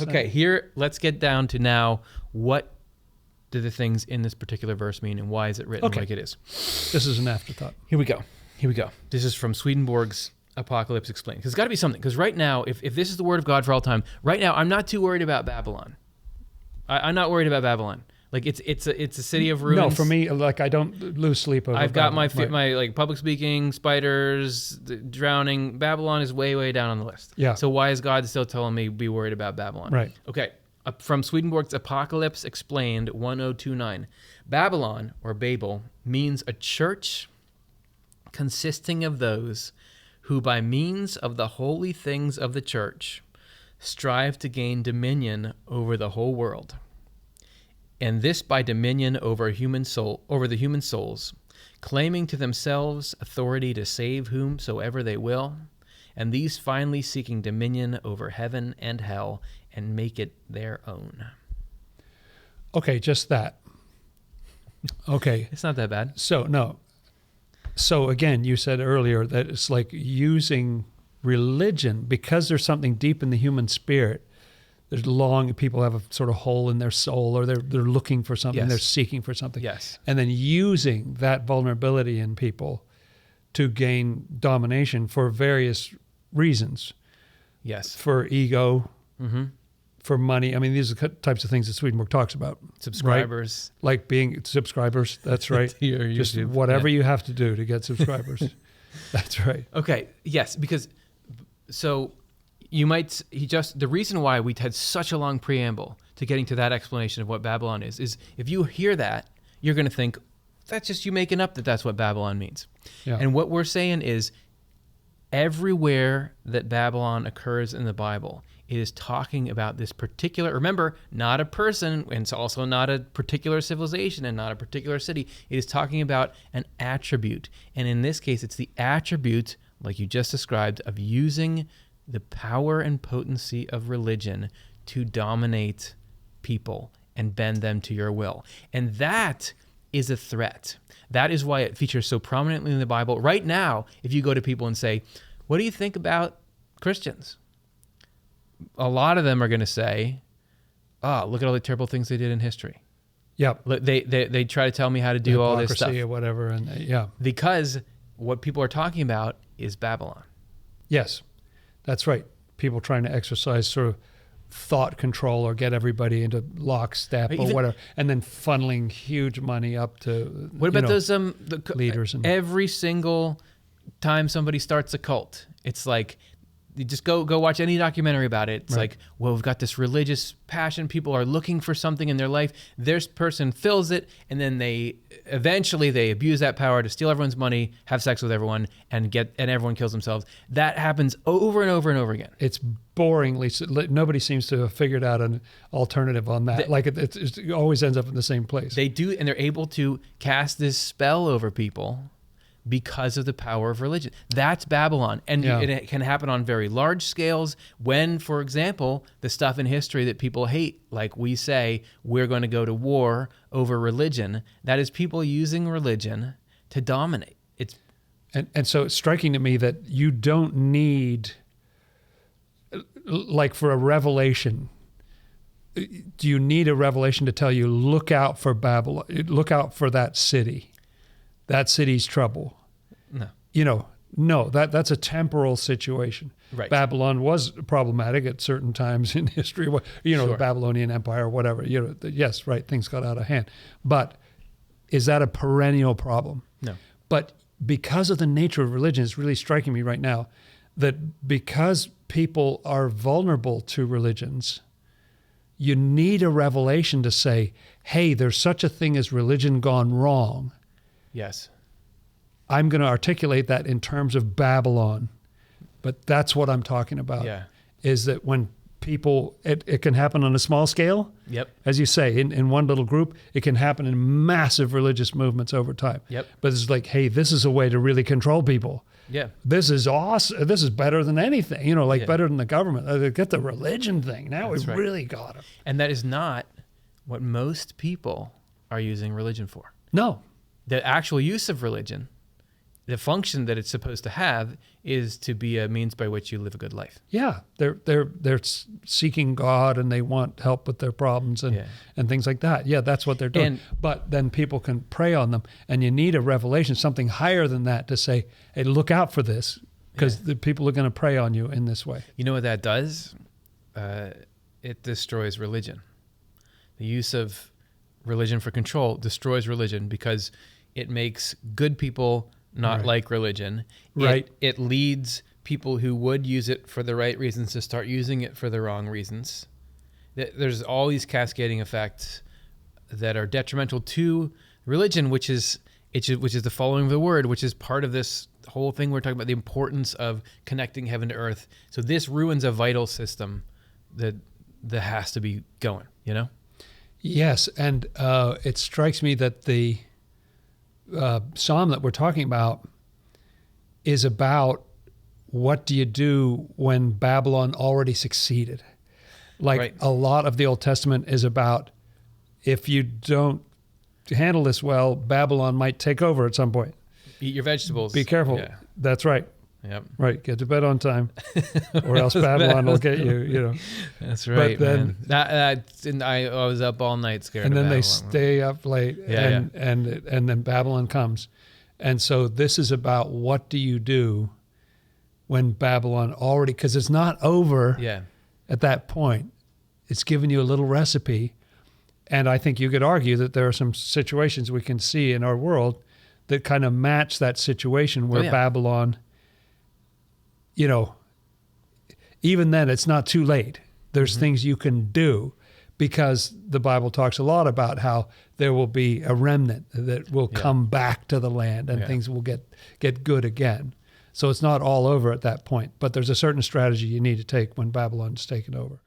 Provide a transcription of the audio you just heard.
Okay, here, let's get down to now, what do the things in this particular verse mean, and why is it written like it is? This is an afterthought. Here we go. This is from Swedenborg's Apocalypse Explained. Because it's got to be something. Because right now, if this is the word of God for all time, right now, I'm not too worried about Babylon. I'm not worried about Babylon. Like, it's a city of ruins. No, for me, like, I don't lose sleep over I've got Babylon. my like public speaking, spiders, drowning. Babylon is way, way down on the list. Yeah. So why is God still telling me be worried about Babylon? Right. Okay. From Swedenborg's Apocalypse Explained 1029, Babylon, or Babel, means a church consisting of those who by means of the holy things of the church strive to gain dominion over the whole world. And this by dominion over the human souls, claiming to themselves authority to save whomsoever they will, and these finally seeking dominion over heaven and hell and make it their own. Okay, just that. Okay. It's not that bad. So again, you said earlier that it's like using religion because there's something deep in the human spirit. People have a sort of hole in their soul, or they're looking for something, Yes. they're seeking for something. Yes. And then using that vulnerability in people to gain domination for various reasons. Yes. For ego, for money. I mean, these are the types of things that Swedenborg talks about. Subscribers. Right? Like being subscribers, that's right. To your Just YouTube, whatever you have to do to get subscribers. That's right. Okay, yes, because so the reason why we had such a long preamble to getting to that explanation of what Babylon is if you hear that, you're going to think, that's just you making up that that's what Babylon means. Yeah. And what we're saying is everywhere that Babylon occurs in the Bible, it is talking about this particular, remember, not a person, and it's also not a particular civilization and not a particular city. It is talking about an attribute. And in this case, it's the attribute, like you just described, of using the power and potency of religion to dominate people and bend them to your will. And that is a threat. That is why it features so prominently in the Bible. Right now, if you go to people and say, what do you think about Christians? A lot of them are going to say, look at all the terrible things they did in history. Yep. They try to tell me how to do all this stuff. Or whatever. And yeah. Because what people are talking about is Babylon. Yes, that's right. People trying to exercise sort of thought control or get everybody into lockstep or whatever, and then funneling huge money up to what about those leaders? And every single time somebody starts a cult, it's like you just go watch any documentary about it. It's like, well, we've got this religious passion. People are looking for something in their life. This person fills it, and then they eventually abuse that power to steal everyone's money, have sex with everyone, and everyone kills themselves. That happens over and over and over again. It's boringly. Nobody seems to have figured out an alternative on that. It always ends up in the same place. They do, and they're able to cast this spell over people because of the power of religion. That's Babylon. And it can happen on very large scales when, for example, the stuff in history that people hate, like we say, we're going to go to war over religion, that is people using religion to dominate. And so it's striking to me that you don't need, like for a revelation, do you need a revelation to tell you, look out for Babylon, look out for that city? That city's trouble. No. No, that's a temporal situation. Right. Babylon was problematic at certain times in history. Sure. The Babylonian Empire or whatever. Yes, right, things got out of hand. But is that a perennial problem? No. But because of the nature of religion, it's really striking me right now that because people are vulnerable to religions, you need a revelation to say, hey, there's such a thing as religion gone wrong. Yes. I'm going to articulate that in terms of Babylon, but that's what I'm talking about. Yeah. Is that when people, it can happen on a small scale. Yep. As you say, in one little group, it can happen in massive religious movements over time. Yep. But it's like, hey, this is a way to really control people. Yeah. This is awesome. This is better than anything, better than the government. Get the religion thing. Now we've really got it. And that is not what most people are using religion for. No. The actual use of religion the function that it's supposed to have is to be a means by which you live a good life. Yeah, they're seeking God and they want help with their problems and things like that. Yeah, that's what they're doing. But then people can prey on them, and you need a revelation, something higher than that, to say, hey, look out for this, because the people are going to prey on you in this way. You know what that does? It destroys religion. The use of religion for control destroys religion because it makes good people not like religion. Right. It leads people who would use it for the right reasons to start using it for the wrong reasons. There's all these cascading effects that are detrimental to religion, which is the following of the word, which is part of this whole thing we're talking about, the importance of connecting heaven to earth. So this ruins a vital system that has to be going, you know? Yes, and it strikes me that the psalm that we're talking about is about what do you do when Babylon already succeeded. Like a lot of the Old Testament is about, if you don't handle this well, Babylon might take over at some point. Eat your vegetables. Be careful. Yeah. That's right. Yep. Right. Get to bed on time, or else Babylon will get you. You know. That's right. But then, man. I was up all night scared. And then Babylon. they stay up late, and then Babylon comes, and so this is about what do you do when Babylon already, because it's not over. Yeah. At that point, it's given you a little recipe, and I think you could argue that there are some situations we can see in our world that kind of match that situation where Babylon, you know, even then it's not too late. There's things you can do, because the Bible talks a lot about how there will be a remnant that will come back to the land and things will get good again. So it's not all over at that point, but there's a certain strategy you need to take when Babylon's taken over.